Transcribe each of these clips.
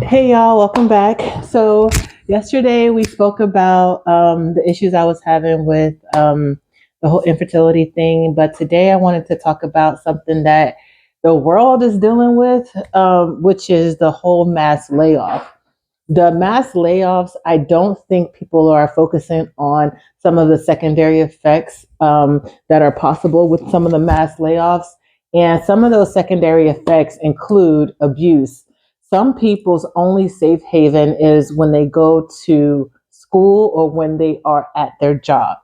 Hey y'all, welcome back. So yesterday we spoke about the issues I was having with the whole infertility thing, but today I wanted to talk about something that the world is dealing with, which is the whole mass layoff. The mass layoffs, I don't think people are focusing on some of the secondary effects that are possible with some of the mass layoffs. And some of those secondary effects include abuse. Some people's only safe haven is when they go to school or when they are at their job.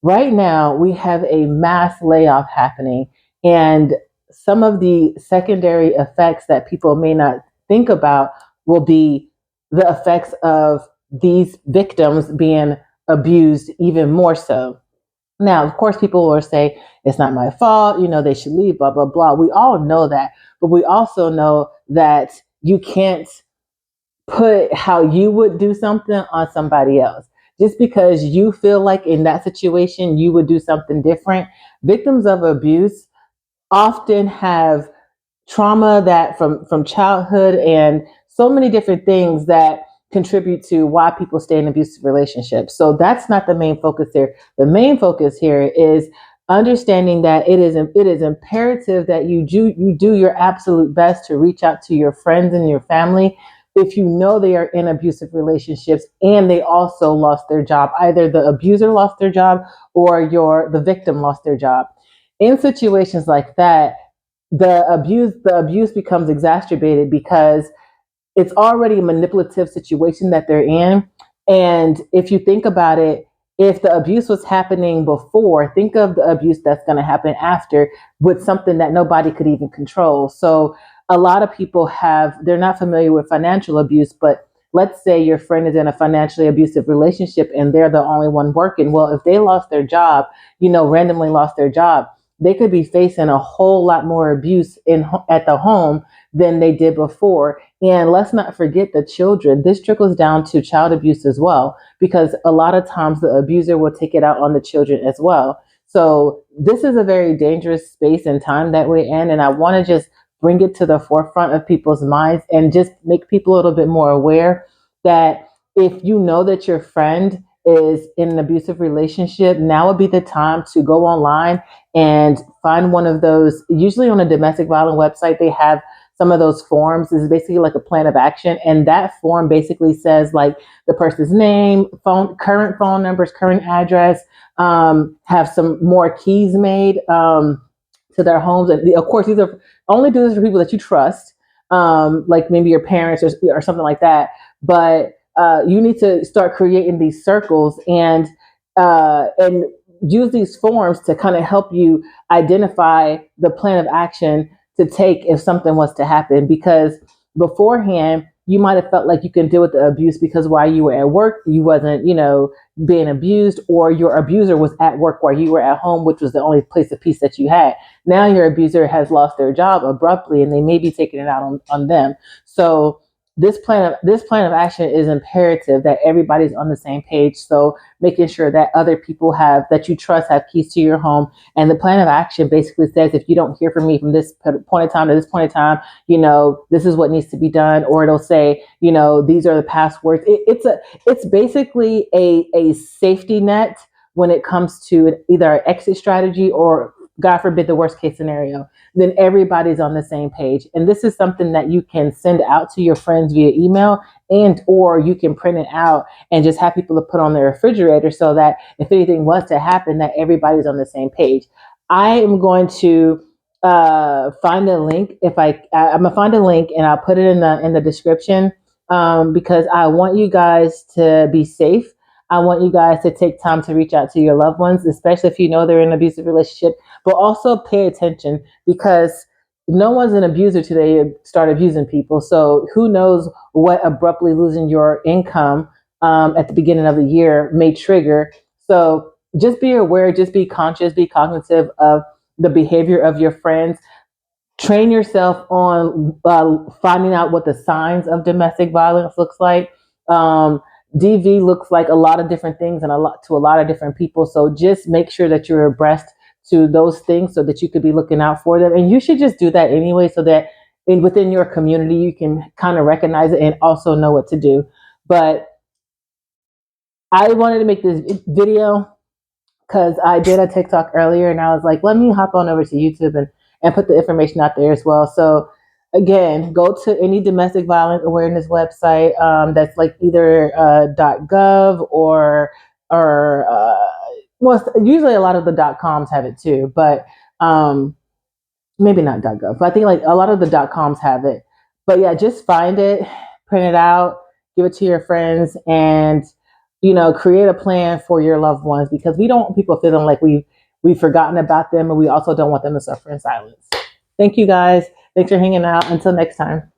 Right now, we have a mass layoff happening, and some of the secondary effects that people may not think about will be the effects of these victims being abused even more so. Now, of course, people will say, it's not my fault, they should leave, blah, blah, blah. We all know that, but we also know that you can't put how you would do something on somebody else. Just because you feel like in that situation you would do something different. Victims of abuse often have trauma that from childhood and so many different things that contribute to why people stay in abusive relationships. So that's not the main focus here. The main focus here is understanding that it is imperative that you do your absolute best to reach out to your friends and your family if you know they are in abusive relationships and they also lost their job. Either the abuser lost their job or the victim lost their job. In situations like that, the abuse becomes exacerbated because it's already a manipulative situation that they're in. And if you think about it, if the abuse was happening before, think of the abuse that's going to happen after with something that nobody could even control. So a lot of people they're not familiar with financial abuse, but let's say your friend is in a financially abusive relationship and they're the only one working. Well, if they lost their job, randomly lost their job, they could be facing a whole lot more abuse at the home than they did before. And let's not forget the children. This trickles down to child abuse as well, because a lot of times the abuser will take it out on the children as well. So this is a very dangerous space and time that we're in. And I want to just bring it to the forefront of people's minds and just make people a little bit more aware that if you know that your friend is in an abusive relationship, now would be the time to go online and find one of those. Usually on a domestic violence website, they have some of those forms. Is basically like a plan of action, and that form basically says like the person's name, current phone numbers, current address, have some more keys made to their homes, and of course these are only do this for people that you trust, like maybe your parents or something like that. But you need to start creating these circles and use these forms to kind of help you identify the plan of action to take if something was to happen. Because beforehand, you might have felt like you can deal with the abuse because while you were at work, you wasn't, being abused, or your abuser was at work while you were at home, which was the only place of peace that you had. Now your abuser has lost their job abruptly, and they may be taking it out on them. So this plan of action is imperative that everybody's on the same page. So making sure that other people that you trust have keys to your home. And the plan of action basically says, if you don't hear from me from this point in time to this point in time, this is what needs to be done. Or it'll say, these are the passwords. It's basically a safety net when it comes to either an exit strategy or, God forbid, the worst case scenario. Then everybody's on the same page. And this is something that you can send out to your friends via email, and or you can print it out and just have people to put on their refrigerator so that if anything was to happen, that everybody's on the same page. I am going to find a link. I'm gonna find a link and I'll put it in the description, because I want you guys to be safe. I want you guys to take time to reach out to your loved ones, especially if you know they're in an abusive relationship, but also pay attention, because no one's an abuser till they start abusing people. So who knows what abruptly losing your income at the beginning of the year may trigger. So just be aware, just be conscious, be cognitive of the behavior of your friends. Train yourself on finding out what the signs of domestic violence looks like. DV looks like a lot of different things and a lot of different people. So just make sure that you're abreast to those things so that you could be looking out for them. And you should just do that anyway, so that and within your community, you can kind of recognize it and also know what to do. But I wanted to make this video because I did a TikTok earlier and I was like, let me hop on over to YouTube and put the information out there as well. So again, go to any domestic violence awareness website that's like either .gov or well, usually a lot of the .coms have it too, but maybe not .gov. But I think like a lot of the .coms have it. But yeah, just find it, print it out, give it to your friends, and create a plan for your loved ones because we don't want people feeling like we've forgotten about them, and we also don't want them to suffer in silence. Thank you guys. Thanks for hanging out. Until next time.